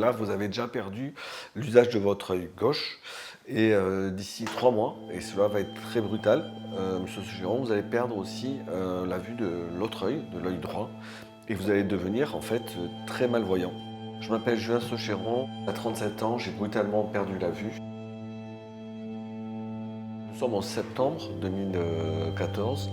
là, vous avez déjà perdu l'usage de votre œil gauche. Et d'ici 3 mois, et cela va être très brutal, Monsieur Sugeron, vous allez perdre aussi la vue de l'autre œil, de l'œil droit, et vous allez devenir en fait très malvoyant. Je m'appelle Julien Socheron, à 37 ans, j'ai brutalement perdu la vue. Nous sommes en septembre 2014.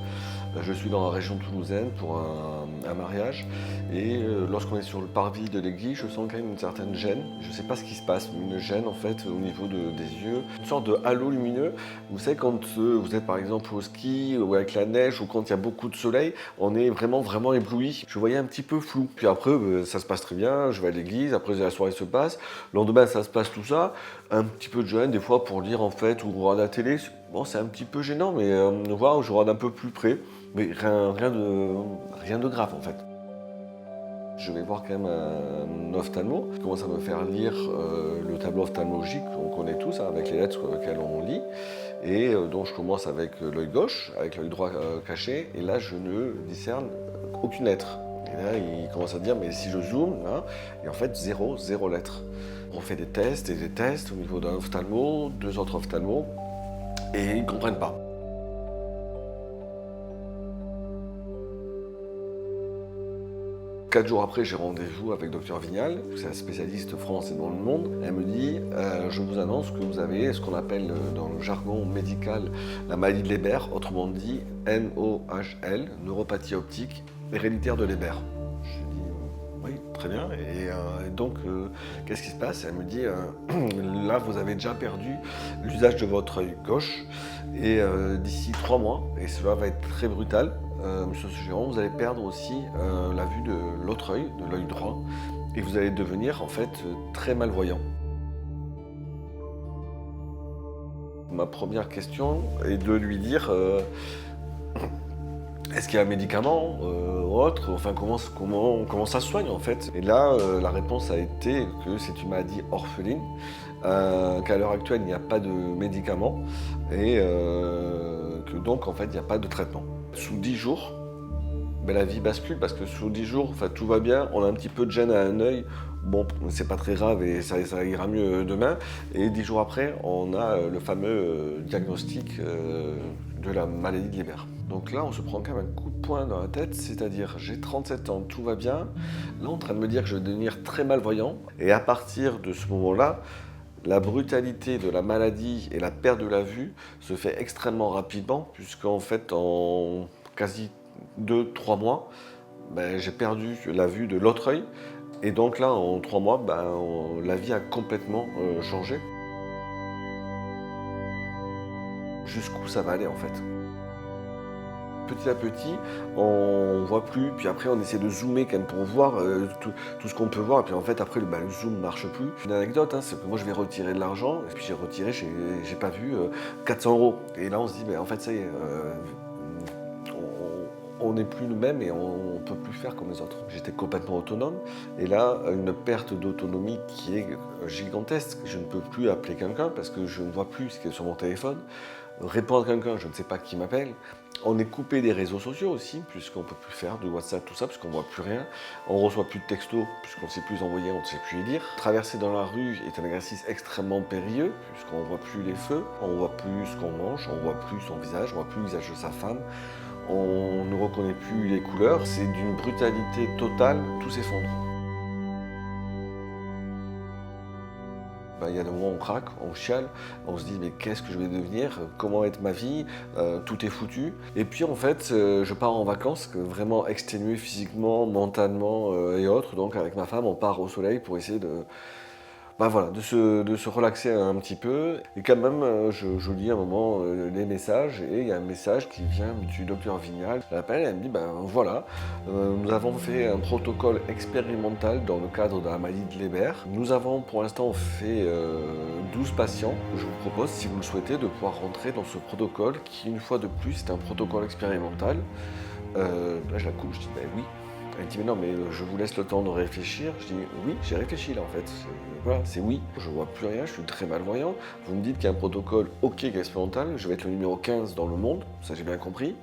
Je suis dans la région toulousaine pour un mariage et lorsqu'on est sur le parvis de l'église, je sens quand même une certaine gêne. Je ne sais pas ce qui se passe, une gêne en fait au niveau des yeux. Une sorte de halo lumineux. Vous savez quand vous êtes par exemple au ski ou avec la neige ou quand il y a beaucoup de soleil, on est vraiment ébloui. Je voyais un petit peu flou. Puis après, ça se passe très bien, je vais à l'église, après la soirée se passe. Le lendemain, ça se passe tout ça. Un petit peu de gêne des fois pour lire en fait ou regarder la télé. Bon, c'est un petit peu gênant, mais voir, je regarde un peu plus près. Mais rien de grave en fait. Je vais voir quand même un ophtalmo qui commence à me faire lire le tableau ophtalmologique qu'on connaît tous, hein, avec les lettres auxquelles on lit. Et donc je commence avec l'œil gauche, avec l'œil droit caché, et là je ne discerne aucune lettre. Et là il commence à dire mais si je zoome, hein, et en fait zéro lettre. On fait des tests et des tests au niveau d'un ophtalmo, 2 autres ophtalmos, et ils ne comprennent pas. 4 jours après, j'ai rendez-vous avec Dr Vignal, c'est un spécialiste France et dans le monde. Elle me dit je vous annonce que vous avez ce qu'on appelle dans le jargon médical la maladie de Leber, autrement dit NOHL, neuropathie optique héréditaire de Leber. Je dis oui, très bien. Et donc, qu'est-ce qui se passe? Elle me dit là, vous avez déjà perdu l'usage de votre œil gauche. Et d'ici 3 mois, et cela va être très brutal, Monsieur Sugeron, vous allez perdre aussi la vue de l'autre œil, de l'œil droit, et vous allez devenir en fait très malvoyant. Ma première question est de lui dire est-ce qu'il y a un médicament ou autre? Enfin, comment ça se soigne en fait? Et là, la réponse a été que c'est une maladie orpheline, qu'à l'heure actuelle, il n'y a pas de médicament et que donc en fait, il n'y a pas de traitement. Sous 10 jours, ben, la vie bascule parce que sous 10 jours, enfin, tout va bien, on a un petit peu de gêne à un œil, bon, c'est pas très grave et ça ira mieux demain. Et 10 jours après, on a le fameux diagnostic de la maladie de Leber. Donc là, on se prend quand même un coup de poing dans la tête, c'est-à-dire j'ai 37 ans, tout va bien. Là, on est en train de me dire que je vais devenir très malvoyant. Et à partir de ce moment-là, la brutalité de la maladie et la perte de la vue se fait extrêmement rapidement, puisqu'en fait, en quasi 2-3 mois, ben, j'ai perdu la vue de l'autre œil. Et donc là, en 3 mois, ben, la vie a complètement changé. Jusqu'où ça va aller en fait. Petit à petit, on voit plus, puis après on essaie de zoomer quand même pour voir tout ce qu'on peut voir, et puis en fait après le zoom marche plus. Une anecdote, hein, c'est que moi je vais retirer de l'argent, et puis j'ai retiré, j'ai pas vu 400 €. Et là on se dit, en fait ça y est, on n'est plus le même et on ne peut plus faire comme les autres. J'étais complètement autonome et là, une perte d'autonomie qui est gigantesque. Je ne peux plus appeler quelqu'un parce que je ne vois plus ce qui est sur mon téléphone. Répondre à quelqu'un, je ne sais pas qui m'appelle. On est coupé des réseaux sociaux aussi, puisqu'on ne peut plus faire de WhatsApp, tout ça, puisqu'on ne voit plus rien. On ne reçoit plus de textos, puisqu'on ne sait plus envoyer, on ne sait plus lire. Traverser dans la rue est un exercice extrêmement périlleux, puisqu'on ne voit plus les feux, on ne voit plus ce qu'on mange, on ne voit plus son visage, on ne voit plus le visage de sa femme. On ne reconnaît plus les couleurs, c'est d'une brutalité totale, tout s'effondre. Il y a des moments où on craque, on chiale, on se dit mais qu'est-ce que je vais devenir, comment va être ma vie, tout est foutu. Et puis en fait, je pars en vacances, vraiment exténué physiquement, mentalement et autres. Donc avec ma femme, on part au soleil pour essayer de se relaxer un petit peu. Et quand même, je lis un moment les messages et il y a un message qui vient du docteur Vignal. Elle m'appelle et elle me dit, voilà, nous avons fait un protocole expérimental dans le cadre de la maladie de Leber. Nous avons pour l'instant fait 12 patients. Je vous propose, si vous le souhaitez, de pouvoir rentrer dans ce protocole qui, une fois de plus, est un protocole expérimental. Là, je la coupe, je dis, oui. Elle dit mais non, mais je vous laisse le temps de réfléchir. Je dis oui, j'ai réfléchi là en fait. Voilà, c'est oui. Je vois plus rien, je suis très malvoyant. Vous me dites qu'il y a un protocole OK expérimental, je vais être le numéro 15 dans le monde, ça j'ai bien compris.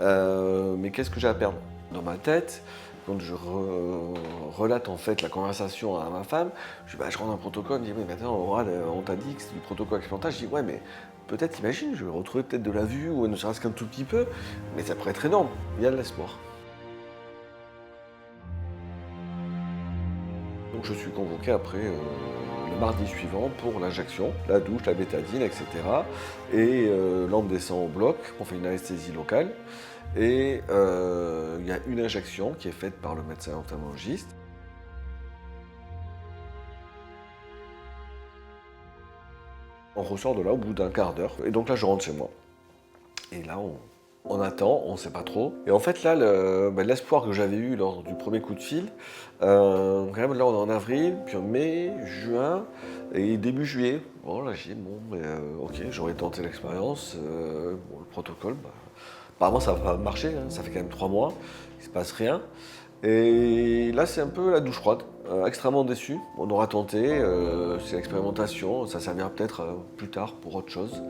Mais qu'est-ce que j'ai à perdre? Dans ma tête, quand je relate en fait la conversation à ma femme, je dis bah, je rends un protocole, elle me dit mais maintenant Aurore, on t'a dit que c'est du protocole expérimental. Je dis ouais mais peut-être imagine, je vais retrouver peut-être de la vue ou ne serait-ce qu'un tout petit peu, mais ça pourrait être énorme, il y a de l'espoir. Donc je suis convoqué après le mardi suivant pour l'injection, la douche, la bétadine, etc. Et là on me descend au bloc, on fait une anesthésie locale et il y a une injection qui est faite par le médecin ophtalmologiste. On ressort de là au bout d'un quart d'heure et donc là je rentre chez moi. Et là on attend, on ne sait pas trop. Et en fait là, l'espoir que j'avais eu lors du premier coup de fil, quand même là on est en avril, puis en mai, juin et début juillet. Bon là j'ai dit bon mais, ok j'aurais tenté l'expérience, bon, le protocole, apparemment ça va pas marcher, hein, ça fait quand même 3 mois, il se passe rien. Et là c'est un peu la douche froide, extrêmement déçu. On aura tenté, c'est l'expérimentation, ça servira peut-être plus tard pour autre chose.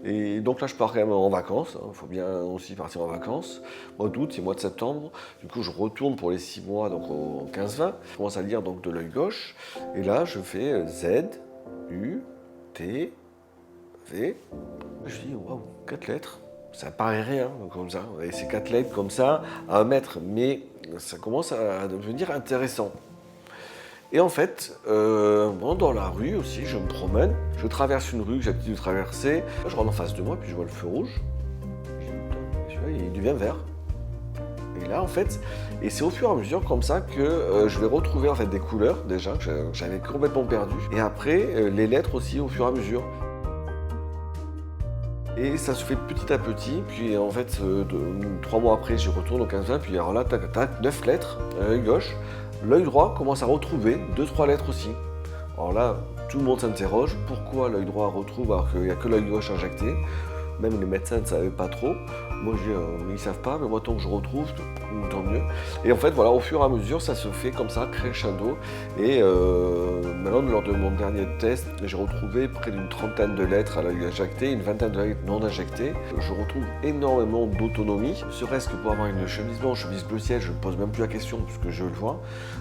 Et donc là, je pars quand même en vacances. Il faut bien aussi partir en vacances. Mois d'août et mois de septembre. Du coup, je retourne pour les 6 mois, donc au 15-20. Je commence à lire donc de l'œil gauche. Et là, je fais Z, U, T, V. Je dis, waouh, 4 lettres. Ça paraît rien comme ça. Et ces 4 lettres comme ça, à 1 mètre. Mais ça commence à devenir intéressant. Et en fait, dans la rue aussi, je me promène, je traverse une rue que j'ai l'habitude de traverser, je rentre en face de moi, puis je vois le feu rouge, je dis, putain, tu vois, il devient vert. Et là, en fait, et c'est au fur et à mesure comme ça que je vais retrouver en fait des couleurs déjà, que j'avais complètement perdues, et après, les lettres aussi au fur et à mesure. Et ça se fait petit à petit, puis en fait, 3 mois après, j'y retourne au 15-20, puis alors là, tac, tac, 9 lettres, l'œil gauche. L'œil droit commence à retrouver 2-3 lettres aussi. Alors là, tout le monde s'interroge, pourquoi l'œil droit retrouve alors qu'il n'y a que l'œil gauche injecté? Même les médecins ne savaient pas trop. Moi je dis, ils ne savent pas, mais moi tant que je retrouve, tant mieux. Et en fait, voilà, au fur et à mesure, ça se fait comme ça, crescendo. Et maintenant, lors de mon dernier test, j'ai retrouvé près d'une trentaine de lettres à l'œil injecté, une vingtaine de lettres non injectées. Je retrouve énormément d'autonomie, serait-ce que pour avoir une chemise blanche, chemise bleu ciel, je ne pose même plus la question puisque je le vois.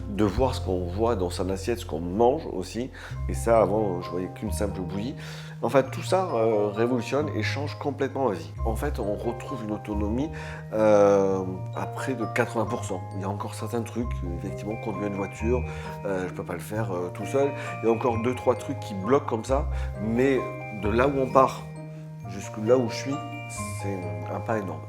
De voir ce qu'on voit dans son assiette, ce qu'on mange aussi. Et ça, avant, je voyais qu'une simple bouillie. En fait, tout ça révolutionne et change complètement ma vie. En fait, on retrouve une autonomie à près de 80%. Il y a encore certains trucs, effectivement, conduire une voiture, je ne peux pas le faire tout seul. Il y a encore 2-3 trucs qui bloquent comme ça, mais de là où on part jusque là où je suis, c'est un pas énorme.